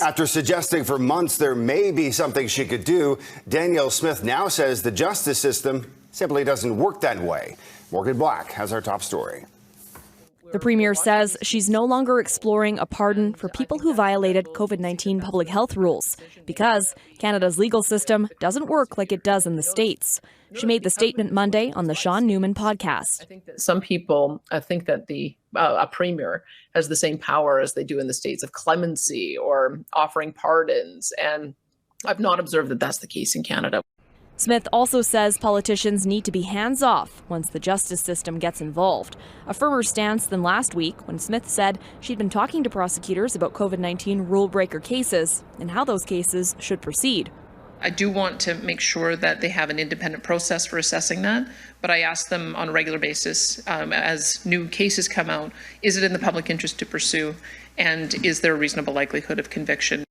After suggesting for months there may be something she could do, Danielle Smith now says the justice system simply doesn't work that way. Morgan Black has our top story. The Premier says she's no longer exploring a pardon for people who violated COVID-19 public health rules because Canada's legal system doesn't work like it does in the States. She made the statement Monday on the Sean Newman podcast. I think that some people think that a premier has the same power as they do in the States of clemency or offering pardons, and I've not observed that that's the case in Canada. Smith also says politicians need to be hands-off once the justice system gets involved, a firmer stance than last week when Smith said she'd been talking to prosecutors about COVID-19 rule-breaker cases and how those cases should proceed. I do want to make sure that they have an independent process for assessing that, but I ask them on a regular basis as new cases come out, is it in the public interest to pursue, and is there a reasonable likelihood of conviction?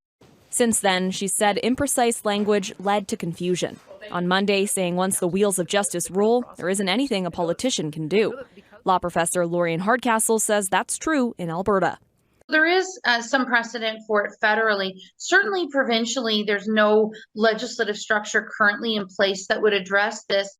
Since then, she said imprecise language led to confusion. On Monday, saying once the wheels of justice roll, there isn't anything a politician can do. Law professor Lorian Hardcastle says that's true in Alberta. There is some precedent for it federally. Certainly provincially, there's no legislative structure currently in place that would address this.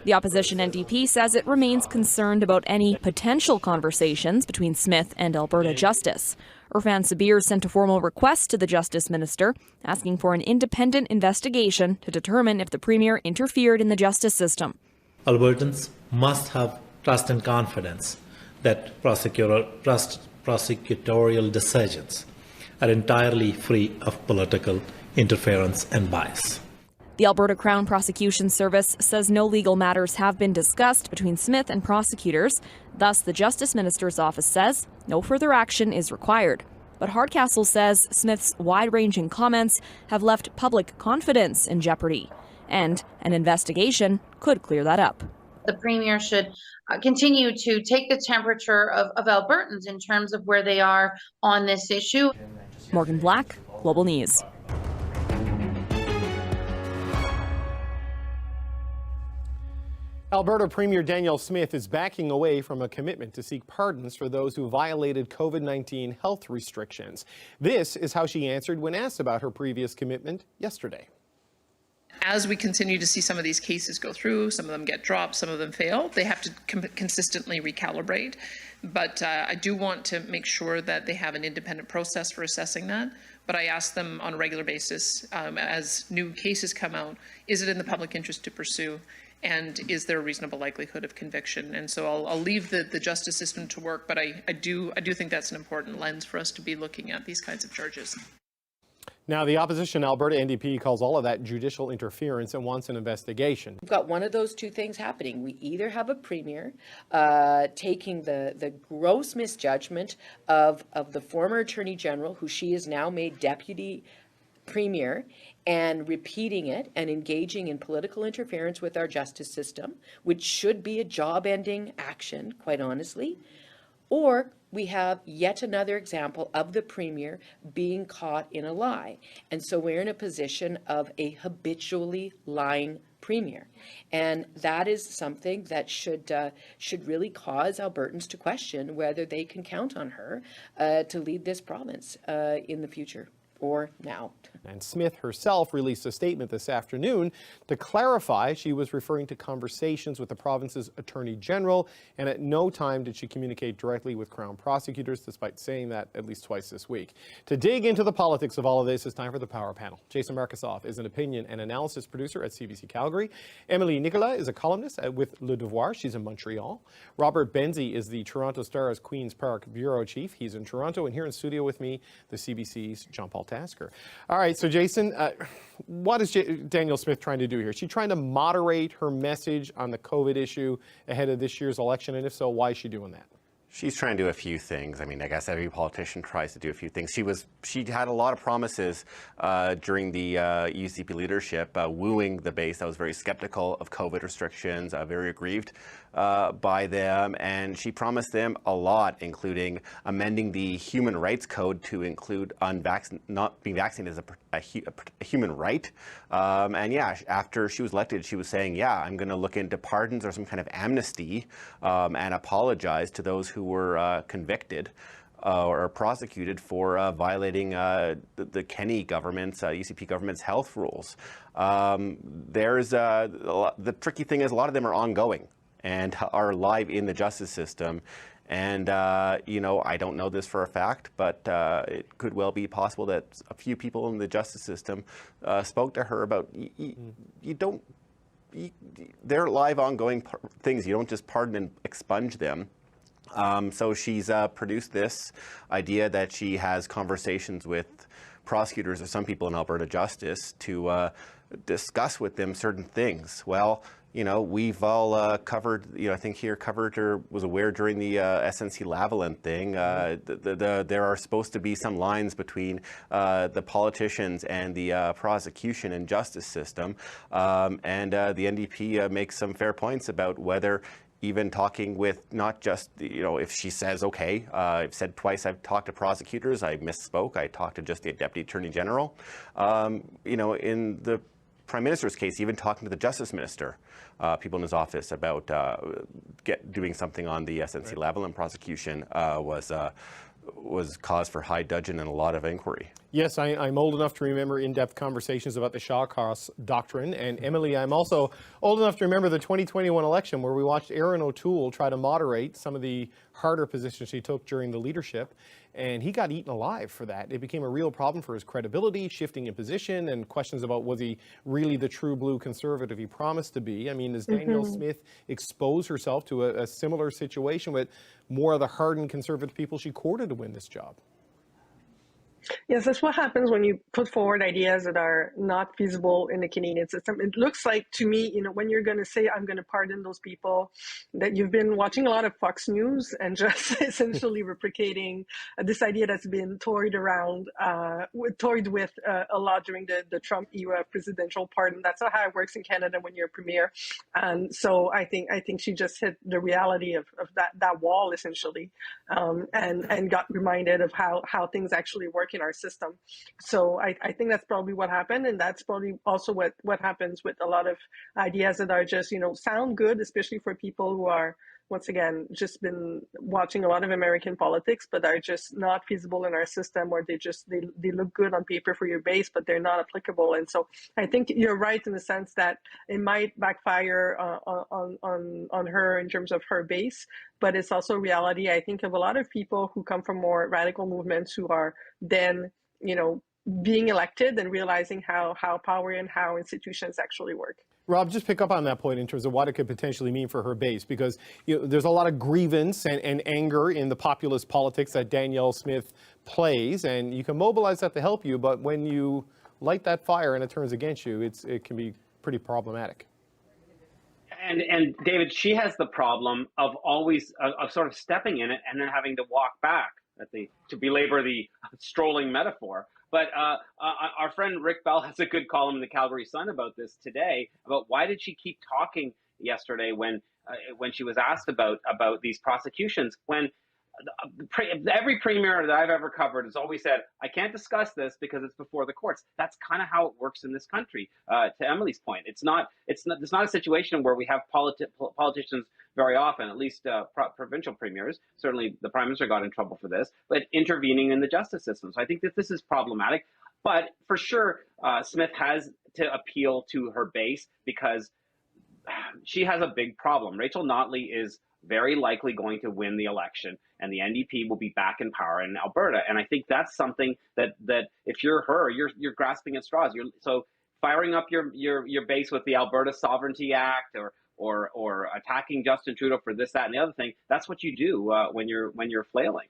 The opposition NDP says it remains concerned about any potential conversations between Smith and Alberta Justice. Irfan Sabir sent a formal request to the Justice Minister, asking for an independent investigation to determine if the Premier interfered in the justice system. Albertans must have trust and confidence that prosecutorial decisions are entirely free of political interference and bias. The Alberta Crown Prosecution Service says no legal matters have been discussed between Smith and prosecutors. Thus, the Justice Minister's office says no further action is required. But Hardcastle says Smith's wide-ranging comments have left public confidence in jeopardy, and an investigation could clear that up. The Premier should continue to take the temperature of Albertans in terms of where they are on this issue. Morgan Black, Global News. Alberta Premier Danielle Smith is backing away from a commitment to seek pardons for those who violated COVID-19 health restrictions. This is how she answered when asked about her previous commitment yesterday. As we continue to see some of these cases go through, some of them get dropped, some of them fail, they have to consistently recalibrate. But I do want to make sure that they have an independent process for assessing that. But I ask them on a regular basis as new cases come out, is it in the public interest to pursue? And is there a reasonable likelihood of conviction? And so I'll leave the justice system to work, but I do think that's an important lens for us to be looking at these kinds of charges. Now, the opposition Alberta NDP calls all of that judicial interference and wants an investigation. We've got one of those two things happening. We either have a premier taking the gross misjudgment of the former Attorney General, who she has now made deputy premier, and repeating it and engaging in political interference with our justice system, which should be a job-ending action, quite honestly, or we have yet another example of the premier being caught in a lie. And so we're in a position of a habitually lying premier. And that is something that should really cause Albertans to question whether they can count on her to lead this province in the future or now. And Smith herself released a statement this afternoon to clarify she was referring to conversations with the province's Attorney General, and at no time did she communicate directly with Crown prosecutors, despite saying that at least twice this week. To dig into the politics of all of this, it's time for the Power Panel. Jason Markisoff is an opinion and analysis producer at CBC Calgary. Emily Nicolas is a columnist with Le Devoir. She's in Montreal. Robert Benzie is the Toronto Star's Queen's Park bureau chief. He's in Toronto, and here in studio with me, the CBC's John Paul Tasker. All right, so Jason, what is Danielle Smith trying to do here? Is she trying to moderate her message on the COVID issue ahead of this year's election? And if so, why is she doing that? She's trying to do a few things. I mean, I guess every politician tries to do a few things. She had a lot of promises during the UCP leadership, wooing the base that was very skeptical of COVID restrictions, very aggrieved by them, and she promised them a lot, including amending the Human Rights Code to include not being vaccinated as a human right. And yeah, after she was elected, she was saying, yeah, I'm going to look into pardons or some kind of amnesty and apologize to those who were convicted. or prosecuted for violating the Kenney government's, UCP government's health rules. The tricky thing is a lot of them are ongoing and are live in the justice system. And, you know, I don't know this for a fact, but it could well be possible that a few people in the justice system spoke to her about, they're live, ongoing things. You don't just pardon and expunge them. So she's produced this idea that she has conversations with prosecutors or some people in Alberta Justice to discuss with them certain things. Well, you know, we've all covered, you know, I think here covered or was aware during the SNC Lavalin thing, there are supposed to be some lines between the politicians and the prosecution and justice system. And the NDP makes some fair points about whether even talking with not just, you know, if she says, okay, I've said twice I've talked to prosecutors, I misspoke, I talked to just the Deputy Attorney General. You know, in the Prime Minister's case, even talking to the Justice Minister, people in his office about doing something on the SNC Lavalin prosecution was cause for high dudgeon and a lot of inquiry. Yes, I'm old enough to remember in-depth conversations about the Shawcross Doctrine. And Emily, I'm also old enough to remember the 2021 election where we watched Erin O'Toole try to moderate some of the harder positions she took during the leadership. And he got eaten alive for that. It became a real problem for his credibility, shifting in position, and questions about was he really the true blue conservative he promised to be. I mean, does Danielle Smith expose herself to a similar situation with more of the hardened conservative people she courted to win this job? Yes, that's what happens when you put forward ideas that are not feasible in the Canadian system. It looks like to me, you know, when you're going to say, I'm going to pardon those people, that you've been watching a lot of Fox News and just essentially replicating this idea that's been toyed with a lot during the Trump era presidential pardon. That's not how it works in Canada when you're a premier. And so I think she just hit the reality of that wall essentially, and got reminded of how things actually work in our system. So I think that's probably what happened, and that's probably also what happens with a lot of ideas that are just, you know, sound good, especially for people who are, once again, just been watching a lot of American politics, but are just not feasible in our system, or they look good on paper for your base, but they're not applicable. And so I think you're right in the sense that it might backfire on her in terms of her base, but it's also reality, I think, of a lot of people who come from more radical movements who are then, you know, being elected and realizing how power and how institutions actually work. Rob, just pick up on that point in terms of what it could potentially mean for her base, because you know, there's a lot of grievance and anger in the populist politics that Danielle Smith plays, and you can mobilize that to help you, but when you light that fire and it turns against you, it can be pretty problematic. And David, she has the problem of always of sort of stepping in it and then having to walk back, to belabor the strolling metaphor. But our friend Rick Bell has a good column in the Calgary Sun about this today, about why did she keep talking yesterday when she was asked about these prosecutions, when every premier that I've ever covered has always said, I can't discuss this because it's before the courts. That's kind of how it works in this country. To Emily's point, it's not a situation where we have politicians very often, at least provincial premiers. Certainly the Prime Minister got in trouble for this, but intervening in the justice system. So I think that this is problematic. But for sure, Smith has to appeal to her base because she has a big problem. Rachel Notley is very likely going to win the election, and the NDP will be back in power in Alberta. And I think that's something that if you're her, you're grasping at straws. So firing up your base with the Alberta Sovereignty Act or attacking Justin Trudeau for this, that, and the other thing. That's what you do when you're flailing.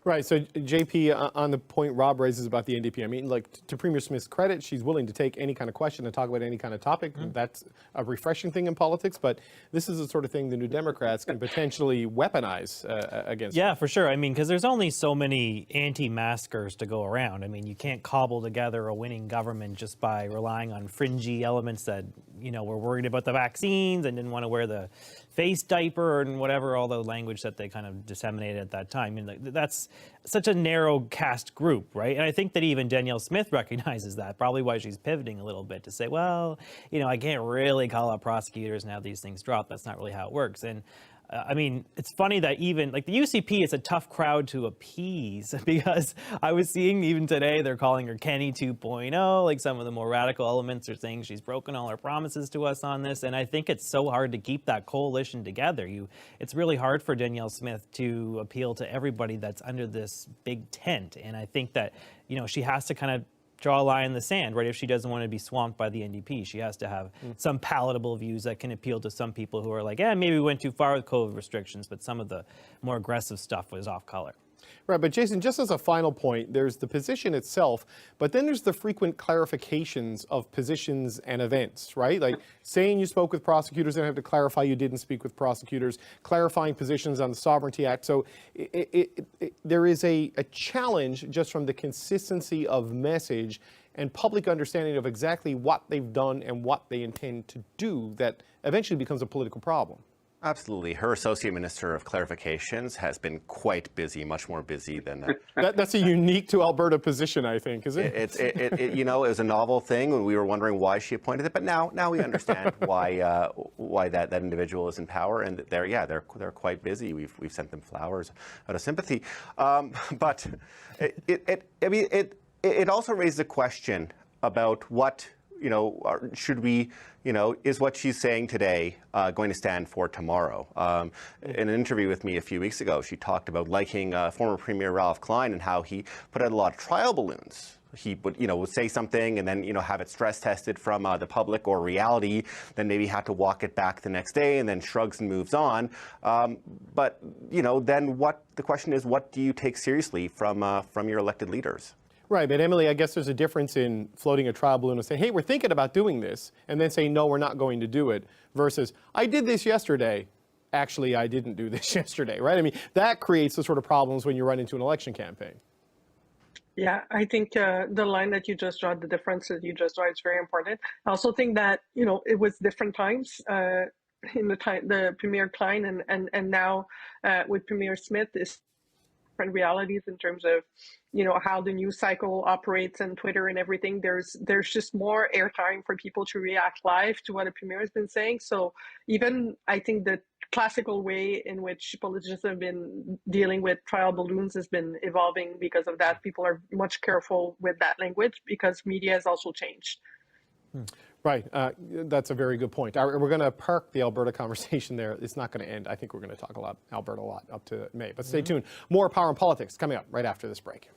Right. So, JP, on the point Rob raises about the NDP, I mean, like, to Premier Smith's credit, she's willing to take any kind of question and talk about any kind of topic. That's a refreshing thing in politics, but this is the sort of thing the New Democrats can potentially weaponize against. Yeah, for sure. I mean, because there's only so many anti-maskers to go around. I mean, you can't cobble together a winning government just by relying on fringy elements that, you know, were worried about the vaccines and didn't want to wear the face diaper and whatever, all the language that they kind of disseminated at that time. I mean, that's such a narrow cast group, right? And I think that even Danielle Smith recognizes that, probably why she's pivoting a little bit to say, well, you know, I can't really call out prosecutors and have these things drop. That's not really how it works. And I mean, it's funny that even like the UCP is a tough crowd to appease because I was seeing even today they're calling her Kenny 2.0. Like some of the more radical elements are saying she's broken all her promises to us on this. And I think it's so hard to keep that coalition together. It's really hard for Danielle Smith to appeal to everybody that's under this big tent. And I think that, you know, she has to kind of draw a line in the sand, right? If she doesn't want to be swamped by the NDP, she has to have some palatable views that can appeal to some people who are like, yeah, maybe we went too far with COVID restrictions, but some of the more aggressive stuff was off color. Right, but Jason, just as a final point, there's the position itself, but then there's the frequent clarifications of positions and events, right? Like saying you spoke with prosecutors, then have to clarify you didn't speak with prosecutors, clarifying positions on the Sovereignty Act. So there is a challenge just from the consistency of message and public understanding of exactly what they've done and what they intend to do that eventually becomes a political problem. Absolutely. Her Associate Minister of Clarifications has been quite busy, much more busy than That's a unique to Alberta position, I think, is it? It you know, it was a novel thing when we were wondering why she appointed it, but now we understand why that individual is in power, and they're quite busy. We've sent them flowers out of sympathy, but it also raises a question about what, you know, should we, you know, is what she's saying today going to stand for tomorrow? In an interview with me a few weeks ago, she talked about liking former Premier Ralph Klein and how he put out a lot of trial balloons. He would say something and then, have it stress tested from the public or reality, then maybe had to walk it back the next day and then shrugs and moves on. But, then the question is, what do you take seriously from your elected leaders? Right, but Emily, I guess there's a difference in floating a trial balloon and saying, hey, we're thinking about doing this, and then saying, no, we're not going to do it, versus, I did this yesterday. Actually, I didn't do this yesterday, right? I mean, that creates the sort of problems when you run into an election campaign. Yeah, I think the line that you just draw, the difference that you just draw, is very important. I also think that, it was different times in the Premier Klein and now with Premier Smith is different realities in terms of, how the news cycle operates and Twitter and everything. There's just more airtime for people to react live to what a premier has been saying. So even I think the classical way in which politicians have been dealing with trial balloons has been evolving because of that. People are much careful with that language because media has also changed. Right. That's a very good point. We're going to park the Alberta conversation there. It's not going to end. I think we're going to talk Alberta a lot up to May. But stay tuned. More Power and Politics coming up right after this break.